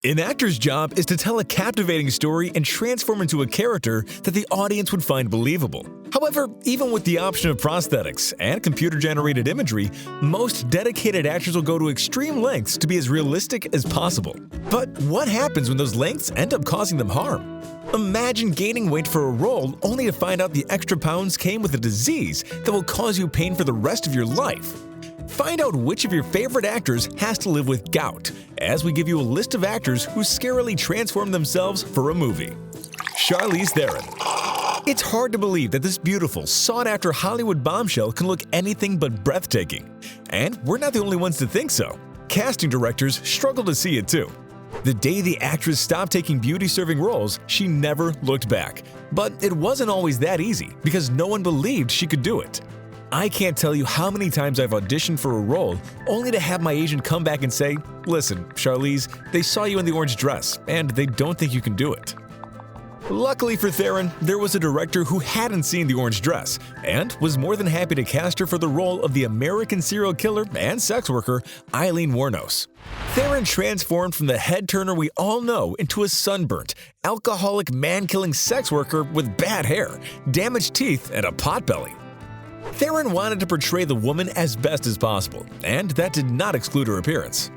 An actor's job is to tell a captivating story and transform into a character that the audience would find believable. However, even with the option of prosthetics and computer-generated imagery, most dedicated actors will go to extreme lengths to be as realistic as possible. But what happens when those lengths end up causing them harm? Imagine gaining weight for a role only to find out the extra pounds came with a disease that will cause you pain for the rest of your life. Find out which of your favorite actors has to live with gout, as we give you a list of actors who scarily transformed themselves for a movie. Charlize Theron. It's hard to believe that this beautiful, sought-after Hollywood bombshell can look anything but breathtaking. And we're not the only ones to think so. Casting directors struggle to see it too. The day the actress stopped taking beauty-serving roles, she never looked back. But it wasn't always that easy, because no one believed she could do it. I can't tell you how many times I've auditioned for a role only to have my agent come back and say, "Listen, Charlize, they saw you in the orange dress, and they don't think you can do it." Luckily for Theron, there was a director who hadn't seen the orange dress and was more than happy to cast her for the role of the American serial killer and sex worker Eileen Wuornos. Theron transformed from the head-turner we all know into a sunburnt, alcoholic, man-killing sex worker with bad hair, damaged teeth, and a potbelly. Theron wanted to portray the woman as best as possible, and that did not exclude her appearance.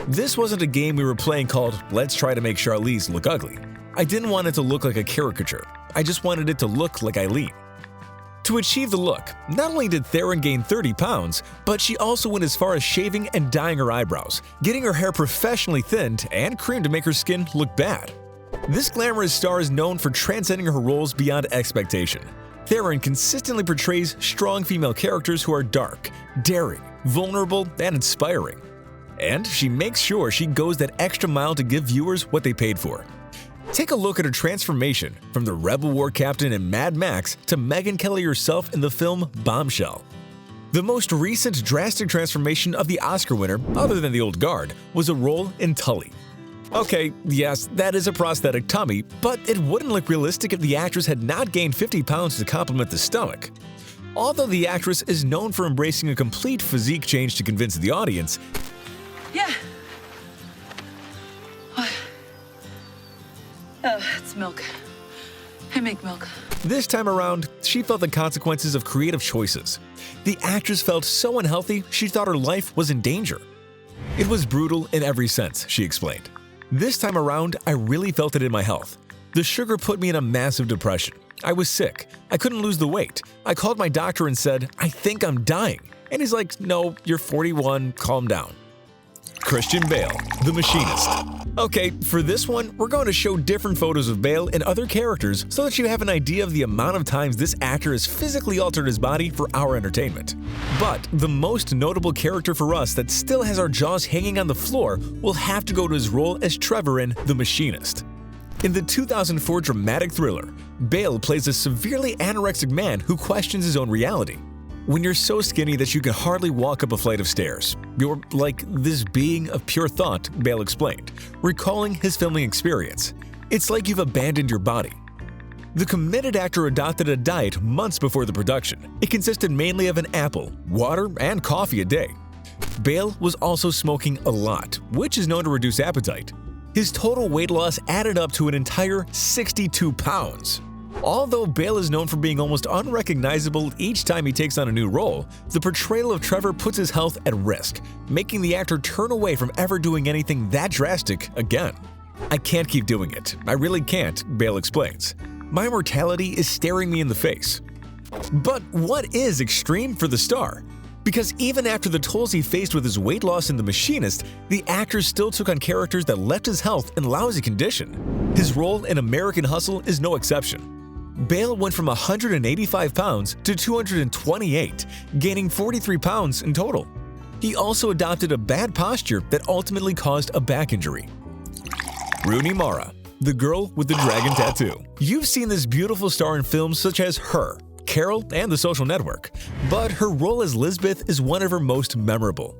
This wasn't a game we were playing called "Let's try to make Charlize look ugly." I didn't want it to look like a caricature, I just wanted it to look like Eileen. To achieve the look, not only did Theron gain 30 pounds, but she also went as far as shaving and dyeing her eyebrows, getting her hair professionally thinned and creamed to make her skin look bad. This glamorous star is known for transcending her roles beyond expectation. Theron consistently portrays strong female characters who are dark, daring, vulnerable, and inspiring. And she makes sure she goes that extra mile to give viewers what they paid for. Take a look at her transformation from the Rebel War captain in Mad Max to Megyn Kelly herself in the film Bombshell. The most recent drastic transformation of the Oscar winner, other than the old guard, was a role in Tully. Okay, yes, that is a prosthetic tummy, but it wouldn't look realistic if the actress had not gained 50 pounds to complement the stomach. Although the actress is known for embracing a complete physique change to convince the audience, Yeah. Oh, it's milk. I make milk. this time around, she felt the consequences of creative choices. The actress felt so unhealthy she thought her life was in danger. "It was brutal in every sense," she explained. "This time around, I really felt it in my health. The sugar put me in a massive depression. I was sick. I couldn't lose the weight. I called my doctor and said, 'I think I'm dying.' And he's like, 'No, you're 41, calm down.'" Christian Bale, The Machinist. Okay, for this one, we're going to show different photos of Bale and other characters so that you have an idea of the amount of times this actor has physically altered his body for our entertainment. But the most notable character for us that still has our jaws hanging on the floor will have to go to his role as Trevor in The Machinist. In the 2004 dramatic thriller, Bale plays a severely anorexic man who questions his own reality. "When you're so skinny that you can hardly walk up a flight of stairs, you're like this being of pure thought," Bale explained, recalling his filming experience. "It's like you've abandoned your body." The committed actor adopted a diet months before the production. It consisted mainly of an apple, water, and coffee a day. Bale was also smoking a lot, which is known to reduce appetite. His total weight loss added up to an entire 62 pounds. Although Bale is known for being almost unrecognizable each time he takes on a new role, the portrayal of Trevor puts his health at risk, making the actor turn away from ever doing anything that drastic again. "I can't keep doing it. I really can't," Bale explains. "My mortality is staring me in the face." But what is extreme for the star? Because even after the tolls he faced with his weight loss in The Machinist, the actor still took on characters that left his health in lousy condition. His role in American Hustle is no exception. Bale went from 185 pounds to 228, gaining 43 pounds in total. He also adopted a bad posture that ultimately caused a back injury. Rooney Mara, the girl with the dragon tattoo. You've seen this beautiful star in films such as Her, Carol, and The Social Network, but her role as Lisbeth is one of her most memorable.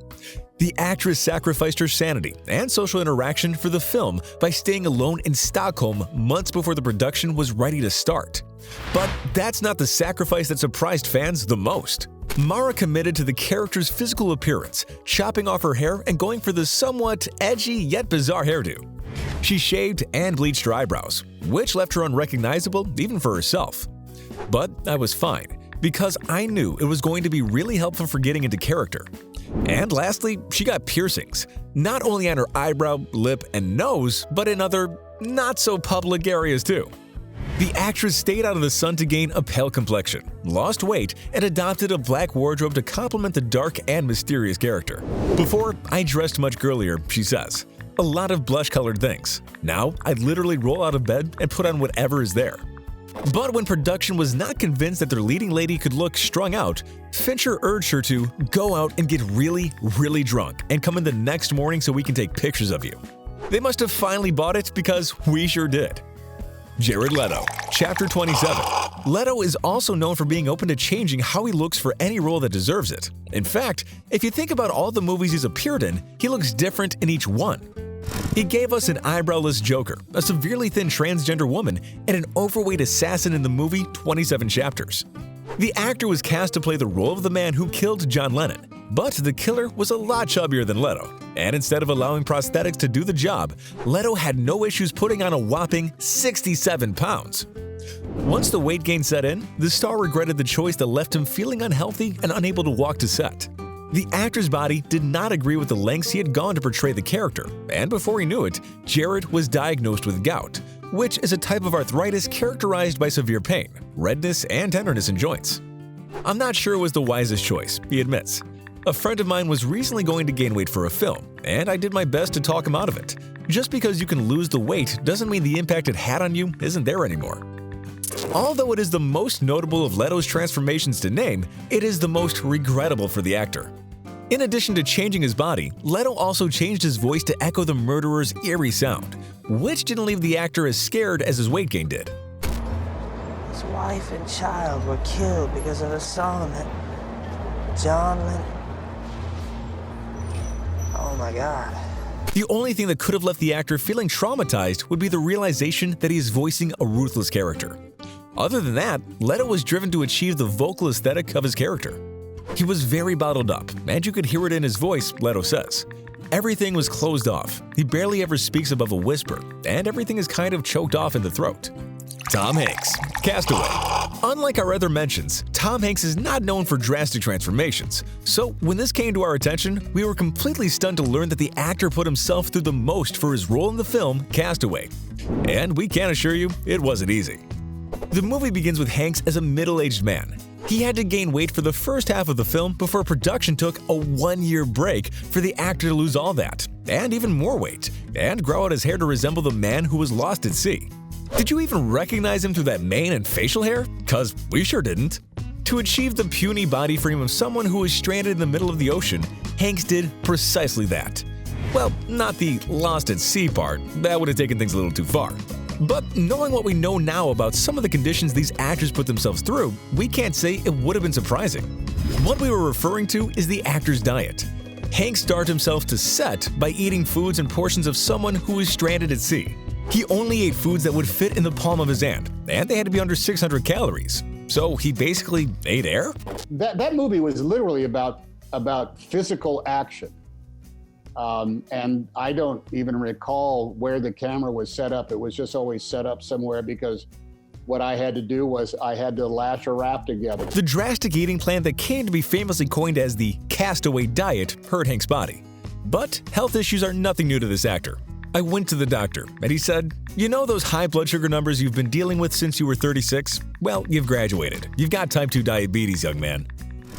The actress sacrificed her sanity and social interaction for the film by staying alone in Stockholm months before the production was ready to start. But that's not the sacrifice that surprised fans the most. Mara committed to the character's physical appearance, chopping off her hair and going for the somewhat edgy yet bizarre hairdo. She shaved and bleached her eyebrows, which left her unrecognizable even for herself. But I was fine, because I knew it was going to be really helpful for getting into character. And lastly, she got piercings, not only on her eyebrow, lip, and nose, but in other, not-so-public areas too. The actress stayed out of the sun to gain a pale complexion, lost weight, and adopted a black wardrobe to complement the dark and mysterious character. "Before, I dressed much girlier," she says. "A lot of blush-colored things. Now, I literally roll out of bed and put on whatever is there." But when production was not convinced that their leading lady could look strung out, Fincher urged her to go out and get really, really drunk and come in the next morning so we can take pictures of you. They must have finally bought it because we sure did. Jared Leto, Chapter 27. Leto is also known for being open to changing how he looks for any role that deserves it. In fact, if you think about all the movies he's appeared in, he looks different in each one. He gave us an eyebrowless Joker, a severely thin transgender woman, and an overweight assassin in the movie 27 Chapters. The actor was cast to play the role of the man who killed John Lennon, but the killer was a lot chubbier than Leto, and instead of allowing prosthetics to do the job, Leto had no issues putting on a whopping 67 pounds. Once the weight gain set in, the star regretted the choice that left him feeling unhealthy and unable to walk to set. The actor's body did not agree with the lengths he had gone to portray the character, and before he knew it, Jared was diagnosed with gout, which is a type of arthritis characterized by severe pain, redness, and tenderness in joints. "I'm not sure it was the wisest choice," he admits. "A friend of mine was recently going to gain weight for a film, and I did my best to talk him out of it. Just because you can lose the weight doesn't mean the impact it had on you isn't there anymore." Although it is the most notable of Leto's transformations to name, it is the most regrettable for the actor. In addition to changing his body, Leto also changed his voice to echo the murderer's eerie sound, which didn't leave the actor as scared as his weight gain did. His wife and child were killed because of a song that John Lennon. Oh my God. The only thing that could have left the actor feeling traumatized would be the realization that he is voicing a ruthless character. Other than that, Leto was driven to achieve the vocal aesthetic of his character. He was very bottled up, and you could hear it in his voice, Leto says. Everything was closed off, he barely ever speaks above a whisper, and everything is kind of choked off in the throat. Tom Hanks, Castaway. Unlike our other mentions, Tom Hanks is not known for drastic transformations, so when this came to our attention, we were completely stunned to learn that the actor put himself through the most for his role in the film Castaway. And we can assure you, it wasn't easy. The movie begins with Hanks as a middle-aged man. He had to gain weight for the first half of the film before production took a 1-year break for the actor to lose all that, and even more weight, and grow out his hair to resemble the man who was lost at sea. Did you even recognize him through that mane and facial hair? 'Cause we sure didn't. To achieve the puny body frame of someone who was stranded in the middle of the ocean, Hanks did precisely that. Well, not the lost at sea part, that would have taken things a little too far. But knowing what we know now about some of the conditions these actors put themselves through, we can't say it would have been surprising. What we were referring to is the actor's diet. Hanks starved himself to set by eating foods and portions of someone who was stranded at sea. He only ate foods that would fit in the palm of his hand, and they had to be under 600 calories. So he basically ate air? That movie was literally about physical action. And I don't even recall where the camera was set up. It was just always set up somewhere because what I had to do was I had to lash a wrap together. The drastic eating plan that came to be famously coined as the Castaway Diet hurt Hank's body. But health issues are nothing new to this actor. I went to the doctor, and he said, "You know those high blood sugar numbers you've been dealing with since you were 36? Well, you've graduated. You've got type 2 diabetes, young man."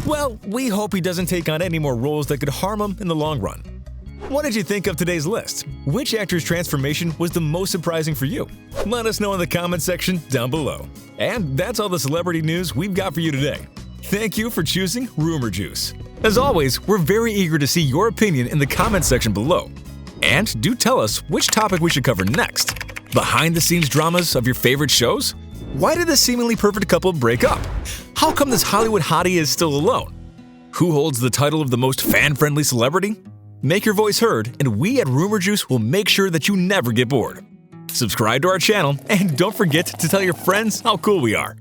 Well, we hope he doesn't take on any more roles that could harm him in the long run. What did you think of today's list? Which actor's transformation was the most surprising for you? Let us know in the comment section down below. And that's all the celebrity news we've got for you today. Thank you for choosing Rumour Juice. As always, we're very eager to see your opinion in the comment section below. And do tell us which topic we should cover next. Behind-the-scenes dramas of your favorite shows? Why did this seemingly perfect couple break up? How come this Hollywood hottie is still alone? Who holds the title of the most fan-friendly celebrity? Make your voice heard, and we at Rumour Juice will make sure that you never get bored. Subscribe to our channel, and don't forget to tell your friends how cool we are.